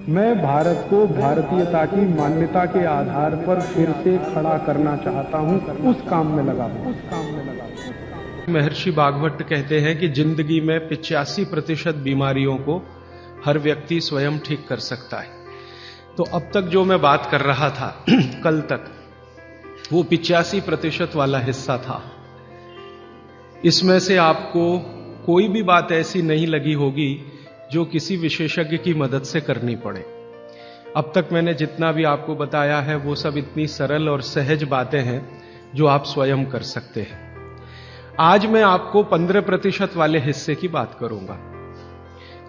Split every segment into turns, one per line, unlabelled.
मैं भारत को भारतीयता की मान्यता के आधार पर फिर से खड़ा करना चाहता हूं, उस काम में लगा हूं।
महर्षि भागवत कहते हैं कि जिंदगी में 85% बीमारियों को हर व्यक्ति स्वयं ठीक कर सकता है। तो अब तक जो मैं बात कर रहा था कल तक, वो 85% वाला हिस्सा था। इसमें से आपको कोई भी बात ऐसी नहीं लगी होगी जो किसी विशेषज्ञ की मदद से करनी पड़े। अब तक मैंने जितना भी आपको बताया है वो सब इतनी सरल और सहज बातें हैं जो आप स्वयं कर सकते हैं। आज मैं आपको 15% वाले हिस्से की बात करूंगा।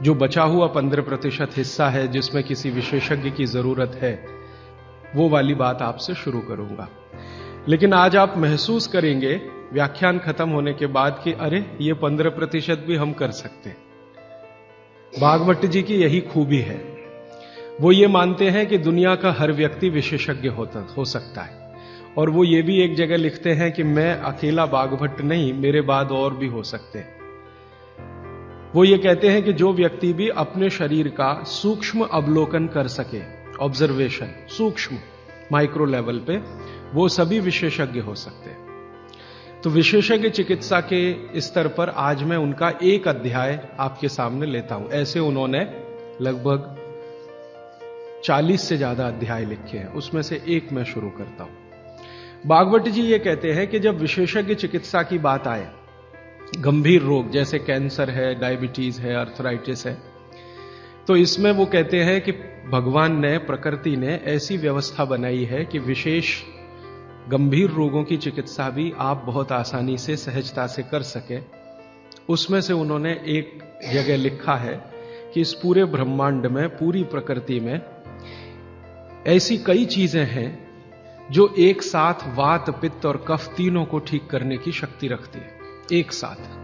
जो बचा हुआ 15% हिस्सा है जिसमें किसी विशेषज्ञ की जरूरत है, वो वाली बात आपसे शुरू करूंगा। लेकिन आज आप महसूस करेंगे व्याख्यान खत्म होने के बाद कि अरे ये 15% भी हम कर सकते हैं। भागवत जी की यही खूबी है, वो ये मानते हैं कि दुनिया का हर व्यक्ति विशेषज्ञ हो सकता है। और वो ये भी एक जगह लिखते हैं कि मैं अकेला भागवत नहीं, मेरे बाद और भी हो सकते हैं। वो ये कहते हैं कि जो व्यक्ति भी अपने शरीर का सूक्ष्म अवलोकन कर सके, ऑब्जर्वेशन सूक्ष्म माइक्रो लेवल पे, वो सभी विशेषज्ञ हो सकते हैं। तो विशेषज्ञ चिकित्सा के स्तर पर आज मैं उनका एक अध्याय आपके सामने लेता हूं। ऐसे उन्होंने लगभग 40 से ज्यादा अध्याय लिखे हैं, उसमें से एक मैं शुरू करता हूं। भागवत जी ये कहते हैं कि जब विशेषज्ञ चिकित्सा की बात आए, गंभीर रोग जैसे कैंसर है, डायबिटीज है, अर्थराइटिस है, तो इसमें वो कहते हैं कि भगवान ने, प्रकृति ने ऐसी व्यवस्था बनाई है कि विशेष गंभीर रोगों की चिकित्सा भी आप बहुत आसानी से, सहजता से कर सके। उसमें से उन्होंने एक जगह लिखा है कि इस पूरे ब्रह्मांड में, पूरी प्रकृति में ऐसी कई चीजें हैं जो एक साथ वात, पित्त और कफ तीनों को ठीक करने की शक्ति रखती है। एक साथ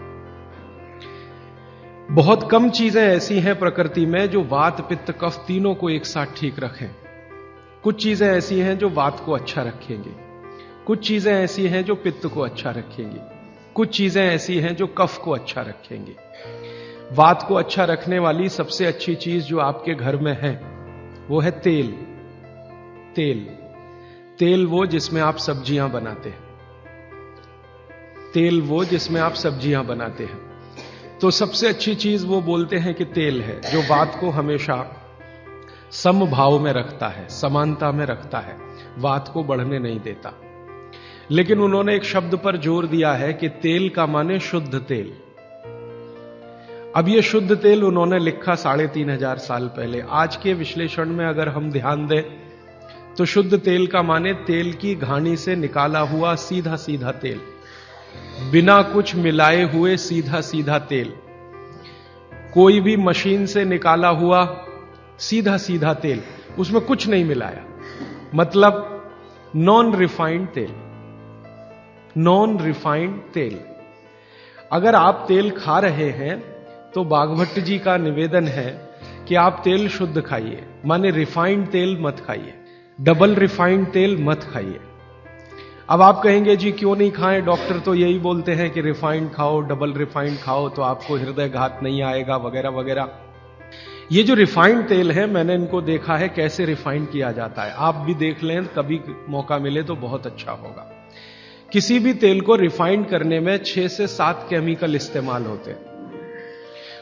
बहुत कम चीजें ऐसी हैं प्रकृति में जो वात, पित्त, कफ तीनों को एक साथ ठीक रखें। कुछ चीजें ऐसी हैं जो वात को अच्छा रखेंगी, कुछ चीजें ऐसी हैं जो पित्त को अच्छा रखेंगी, कुछ चीजें ऐसी हैं जो कफ को अच्छा रखेंगी। वात को अच्छा रखने वाली सबसे अच्छी चीज जो आपके घर में है वो है तेल। तेल तेल वो जिसमें आप सब्जियां बनाते हैं, तेल वो जिसमें आप सब्जियां बनाते हैं। तो सबसे अच्छी चीज वो बोलते हैं कि तेल है, जो वात को हमेशा समभाव में रखता है, समानता में रखता है, वात को बढ़ने नहीं देता। लेकिन उन्होंने एक शब्द पर जोर दिया है कि तेल का माने शुद्ध तेल। अब ये शुद्ध तेल उन्होंने लिखा 3500 साल पहले। आज के विश्लेषण में अगर हम ध्यान दें तो शुद्ध तेल का माने तेल की घानी से निकाला हुआ सीधा सीधा तेल, बिना कुछ मिलाए हुए सीधा सीधा तेल, कोई भी मशीन से निकाला हुआ सीधा सीधा तेल, उसमें कुछ नहीं मिलाया, मतलब नॉन रिफाइंड तेल। नॉन रिफाइंड तेल। अगर आप तेल खा रहे हैं तो भागवत जी का निवेदन है कि आप तेल शुद्ध खाइए, माने रिफाइंड तेल मत खाइए, डबल रिफाइंड तेल मत खाइए। अब आप कहेंगे जी क्यों नहीं खाएं, डॉक्टर तो यही बोलते हैं कि रिफाइंड खाओ, डबल रिफाइंड खाओ तो आपको हृदय घात नहीं आएगा, वगैरह वगैरह। ये जो रिफाइंड तेल है, मैंने इनको देखा है कैसे रिफाइंड किया जाता है। आप भी देख लें, कभी मौका मिले तो बहुत अच्छा होगा। किसी भी तेल को रिफाइंड करने में 6 से 7 केमिकल इस्तेमाल होते हैं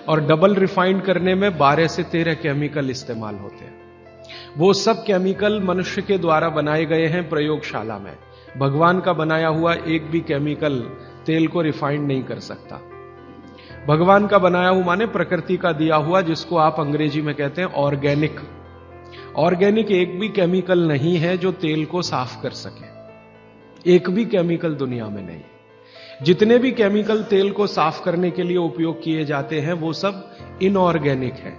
और डबल रिफाइंड करने में 12 से 13 केमिकल इस्तेमाल होते हैं। वो सब केमिकल मनुष्य के द्वारा बनाए गए हैं प्रयोगशाला में। भगवान का बनाया हुआ एक भी केमिकल तेल को रिफाइंड नहीं कर सकता। भगवान का बनाया हुआ माने प्रकृति का दिया हुआ, जिसको आप अंग्रेजी में कहते हैं ऑर्गेनिक। ऑर्गेनिक एक भी केमिकल नहीं है जो तेल को साफ कर सके, एक भी केमिकल दुनिया में नहीं। जितने भी केमिकल तेल को साफ करने के लिए उपयोग किए जाते हैं वो सब इनऑर्गेनिक है,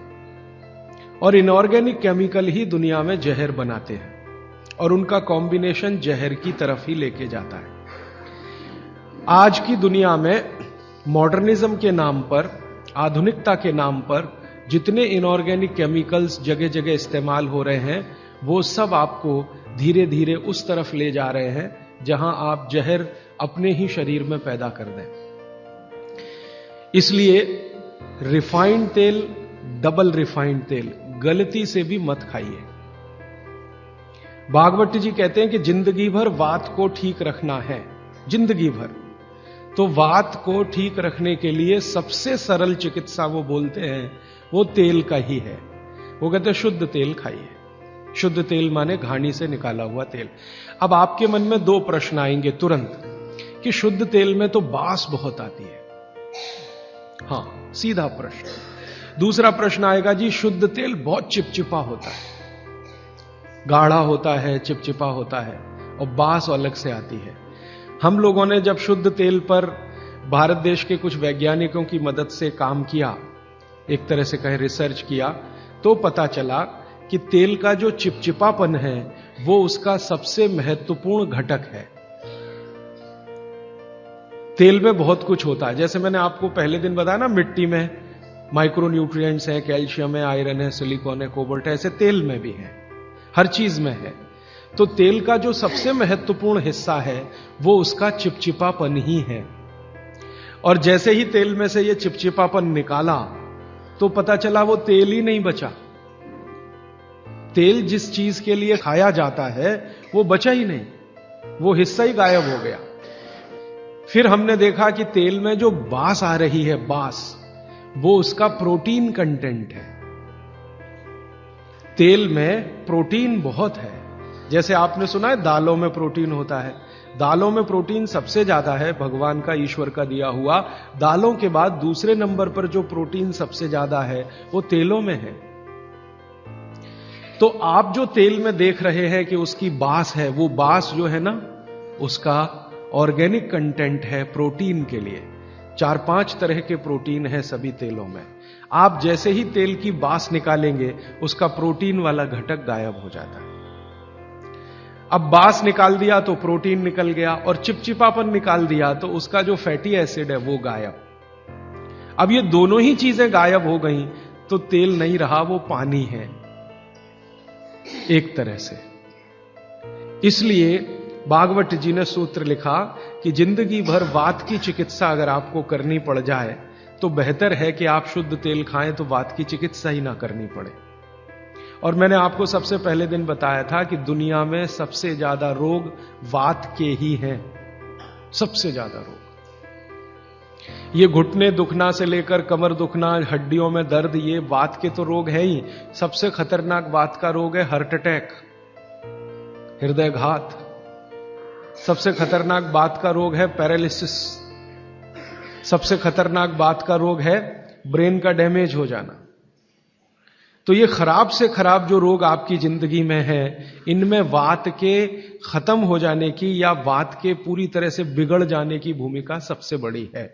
और इनऑर्गेनिक केमिकल ही दुनिया में जहर बनाते हैं और उनका कॉम्बिनेशन जहर की तरफ ही लेके जाता है। आज की दुनिया में मॉडर्निज्म के नाम पर, आधुनिकता के नाम पर जितने इनऑर्गेनिक केमिकल्स जगह जगह इस्तेमाल हो रहे हैं, वो सब आपको धीरे धीरे उस तरफ ले जा रहे हैं जहां आप जहर अपने ही शरीर में पैदा कर दें। इसलिए रिफाइंड तेल, डबल रिफाइंड तेल, गलती से भी मत खाइए। भागवत जी कहते हैं कि जिंदगी भर वात को ठीक रखना है, जिंदगी भर। तो वात को ठीक रखने के लिए सबसे सरल चिकित्सा वो बोलते हैं वो तेल का ही है। वो कहते हैं शुद्ध तेल खाइए। शुद्ध तेल माने घानी से निकाला हुआ तेल। अब आपके मन में दो प्रश्न आएंगे तुरंत कि शुद्ध तेल में तो बास बहुत आती है। हां, सीधा प्रश्न। दूसरा प्रश्न आएगा, जी शुद्ध तेल बहुत चिपचिपा होता है, गाढ़ा होता है, चिपचिपा होता है और बास अलग से आती है। हम लोगों ने जब शुद्ध तेल पर भारत देश के कुछ वैज्ञानिकों की मदद से काम किया, एक तरह से कहें रिसर्च किया, तो पता चला कि तेल का जो चिपचिपापन है वो उसका सबसे महत्वपूर्ण घटक है। तेल में बहुत कुछ होता है, जैसे मैंने आपको पहले दिन बताया ना, मिट्टी में माइक्रो न्यूट्रिएंट्स है, कैल्शियम है, आयरन है, सिलिकॉन है, कोबाल्ट है, ऐसे तेल में भी है, हर चीज में है। तो तेल का जो सबसे महत्वपूर्ण हिस्सा है वो उसका चिपचिपापन ही है। और जैसे ही तेल में से ये चिपचिपापन निकाला तो पता चला वो तेल ही नहीं बचा। तेल जिस चीज के लिए खाया जाता है वो बचा ही नहीं, वो हिस्सा ही गायब हो गया। फिर हमने देखा कि तेल में जो बास आ रही है, बास, वो उसका प्रोटीन कंटेंट है। तेल में प्रोटीन बहुत है। जैसे आपने सुना है दालों में प्रोटीन होता है, दालों में प्रोटीन सबसे ज्यादा है, भगवान का, ईश्वर का दिया हुआ। दालों के बाद दूसरे नंबर पर जो प्रोटीन सबसे ज्यादा है वो तेलों में है। तो आप जो तेल में देख रहे हैं कि उसकी बास है, वो बास जो है ना, उसका ऑर्गेनिक कंटेंट है प्रोटीन के लिए। 4-5 तरह के प्रोटीन है सभी तेलों में। आप जैसे ही तेल की बास निकालेंगे उसका प्रोटीन वाला घटक गायब हो जाता है। अब बास निकाल दिया तो प्रोटीन निकल गया, और चिपचिपापन निकाल दिया तो उसका जो फैटी एसिड है वो गायब। अब ये दोनों ही चीजें गायब हो गई तो तेल नहीं रहा, वो पानी है एक तरह से। इसलिए भागवत जी ने सूत्र लिखा कि जिंदगी भर वात की चिकित्सा अगर आपको करनी पड़ जाए तो बेहतर है कि आप शुद्ध तेल खाएं तो वात की चिकित्सा ही ना करनी पड़े। और मैंने आपको सबसे पहले दिन बताया था कि दुनिया में सबसे ज्यादा रोग वात के ही हैं, सबसे ज्यादा रोग। ये घुटने दुखना से लेकर कमर दुखना, हड्डियों में दर्द, ये वात के तो रोग है ही। सबसे खतरनाक वात का रोग है हार्ट अटैक, हृदयघात। सबसे खतरनाक बात का रोग है पैरालिसिस। सबसे खतरनाक बात का रोग है ब्रेन का डैमेज हो जाना। तो ये खराब से खराब जो रोग आपकी जिंदगी में है, इनमें वात के खत्म हो जाने की या वात के पूरी तरह से बिगड़ जाने की भूमिका सबसे बड़ी है।